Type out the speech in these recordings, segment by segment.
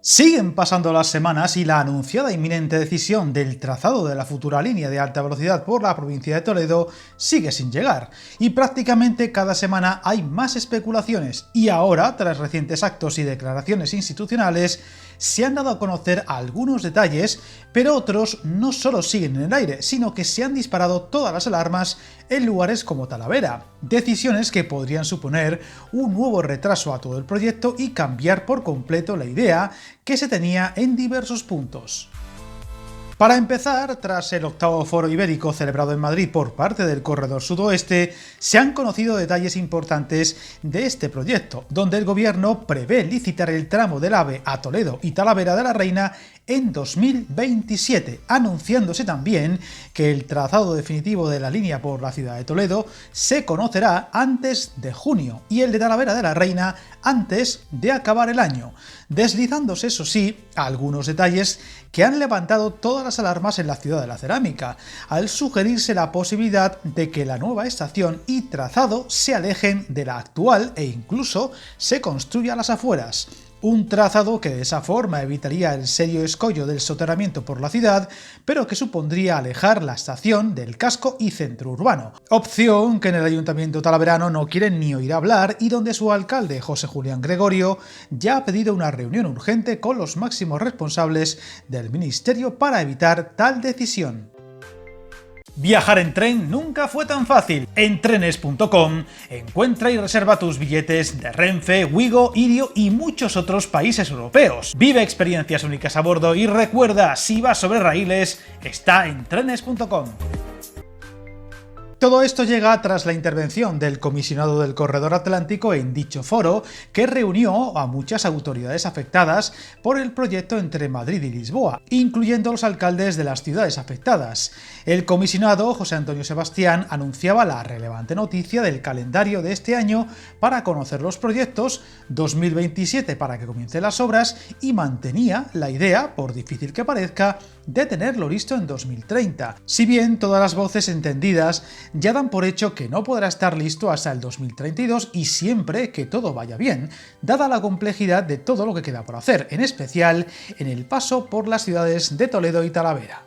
Siguen pasando las semanas y la anunciada inminente decisión del trazado de la futura línea de alta velocidad por la provincia de Toledo sigue sin llegar, y prácticamente cada semana hay más especulaciones, y ahora, tras recientes actos y declaraciones institucionales, se han dado a conocer algunos detalles, pero otros no solo siguen en el aire, sino que se han disparado todas las alarmas en lugares como Talavera. Decisiones que podrían suponer un nuevo retraso a todo el proyecto y cambiar por completo la idea que se tenía en diversos puntos. Para empezar, tras el octavo foro ibérico celebrado en Madrid por parte del Corredor Sudoeste, se han conocido detalles importantes de este proyecto, donde el gobierno prevé licitar el tramo del AVE a Toledo y Talavera de la Reina en 2027, anunciándose también que el trazado definitivo de la línea por la ciudad de Toledo se conocerá antes de junio y el de Talavera de la Reina antes de acabar el año, deslizándose, eso sí, algunos detalles que han levantado todas las alarmas en la ciudad de la cerámica, al sugerirse la posibilidad de que la nueva estación y trazado se alejen de la actual e incluso se construya a las afueras. Un trazado que de esa forma evitaría el serio escollo del soterramiento por la ciudad, pero que supondría alejar la estación del casco y centro urbano. Opción que en el Ayuntamiento talaverano no quieren ni oír hablar y donde su alcalde, José Julián Gregorio, ya ha pedido una reunión urgente con los máximos responsables del ministerio para evitar tal decisión. Viajar en tren nunca fue tan fácil. En trenes.com encuentra y reserva tus billetes de Renfe, Wigo, Irio y muchos otros países europeos. Vive experiencias únicas a bordo y recuerda, si vas sobre raíles, está en trenes.com. Todo esto llega tras la intervención del comisionado del Corredor Atlántico en dicho foro, que reunió a muchas autoridades afectadas por el proyecto entre Madrid y Lisboa, incluyendo los alcaldes de las ciudades afectadas. El comisionado, José Antonio Sebastián, anunciaba la relevante noticia del calendario de este año para conocer los proyectos, 2027 para que comiencen las obras, y mantenía la idea, por difícil que parezca, de tenerlo listo en 2030. Si bien todas las voces entendidas ya dan por hecho que no podrá estar listo hasta el 2032 y siempre que todo vaya bien, dada la complejidad de todo lo que queda por hacer, en especial en el paso por las ciudades de Toledo y Talavera.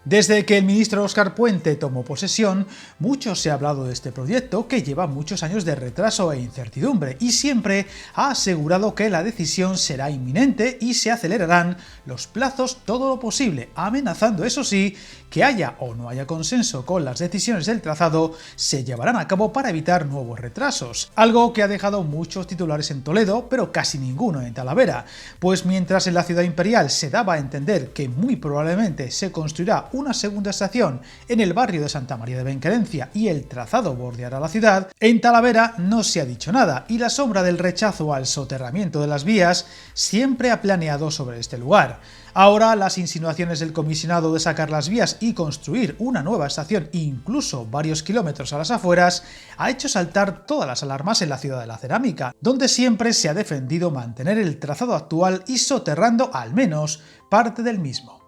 Desde que el ministro Óscar Puente tomó posesión, mucho se ha hablado de este proyecto que lleva muchos años de retraso e incertidumbre y siempre ha asegurado que la decisión será inminente y se acelerarán los plazos todo lo posible, amenazando, eso sí, que haya o no haya consenso con las decisiones del trazado, se llevarán a cabo para evitar nuevos retrasos, algo que ha dejado muchos titulares en Toledo, pero casi ninguno en Talavera, pues mientras en la ciudad imperial se daba a entender que muy probablemente se construirá una segunda estación en el barrio de Santa María de Benquerencia y el trazado bordeará la ciudad, en Talavera no se ha dicho nada y la sombra del rechazo al soterramiento de las vías siempre ha planeado sobre este lugar. Ahora las insinuaciones del comisionado de sacar las vías y construir una nueva estación, incluso varios kilómetros a las afueras, ha hecho saltar todas las alarmas en la ciudad de la cerámica, donde siempre se ha defendido mantener el trazado actual y soterrando al menos parte del mismo.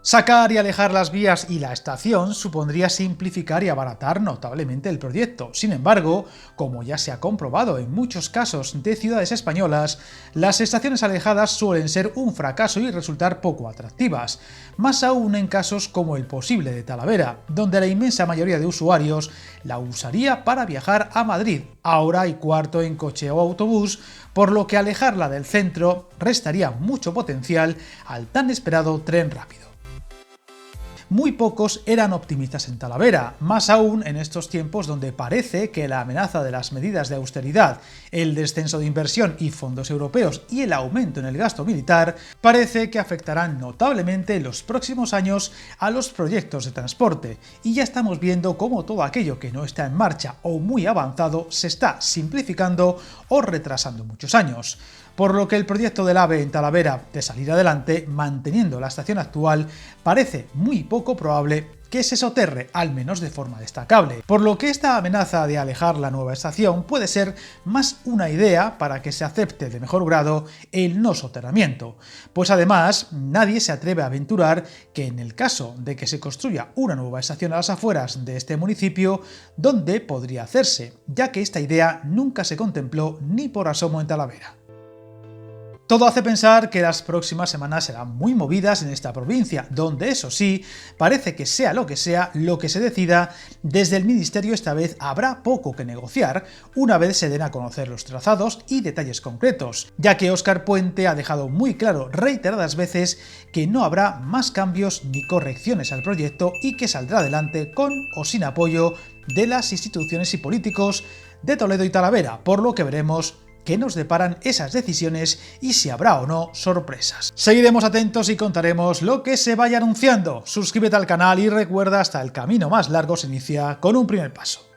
Sacar y alejar las vías y la estación supondría simplificar y abaratar notablemente el proyecto. Sin embargo, como ya se ha comprobado en muchos casos de ciudades españolas, las estaciones alejadas suelen ser un fracaso y resultar poco atractivas, más aún en casos como el posible de Talavera, donde la inmensa mayoría de usuarios la usaría para viajar a Madrid, a hora y cuarto en coche o autobús, por lo que alejarla del centro restaría mucho potencial al tan esperado tren rápido. Muy pocos eran optimistas en Talavera, más aún en estos tiempos donde parece que la amenaza de las medidas de austeridad, el descenso de inversión y fondos europeos y el aumento en el gasto militar parece que afectarán notablemente en los próximos años a los proyectos de transporte, y ya estamos viendo cómo todo aquello que no está en marcha o muy avanzado se está simplificando o retrasando muchos años. Por lo que el proyecto del AVE en Talavera de salir adelante, manteniendo la estación actual, parece muy poco probable que se soterre, al menos de forma destacable, por lo que esta amenaza de alejar la nueva estación puede ser más una idea para que se acepte de mejor grado el no soterramiento, pues además nadie se atreve a aventurar que en el caso de que se construya una nueva estación a las afueras de este municipio, ¿dónde podría hacerse?, ya que esta idea nunca se contempló ni por asomo en Talavera. Todo hace pensar que las próximas semanas serán muy movidas en esta provincia, donde eso sí, parece que sea lo que se decida, desde el Ministerio esta vez habrá poco que negociar una vez se den a conocer los trazados y detalles concretos, ya que Óscar Puente ha dejado muy claro reiteradas veces que no habrá más cambios ni correcciones al proyecto y que saldrá adelante con o sin apoyo de las instituciones y políticos de Toledo y Talavera, por lo que veremos qué nos deparan esas decisiones y si habrá o no sorpresas. Seguiremos atentos y contaremos lo que se vaya anunciando. Suscríbete al canal y recuerda, hasta el camino más largo se inicia con un primer paso.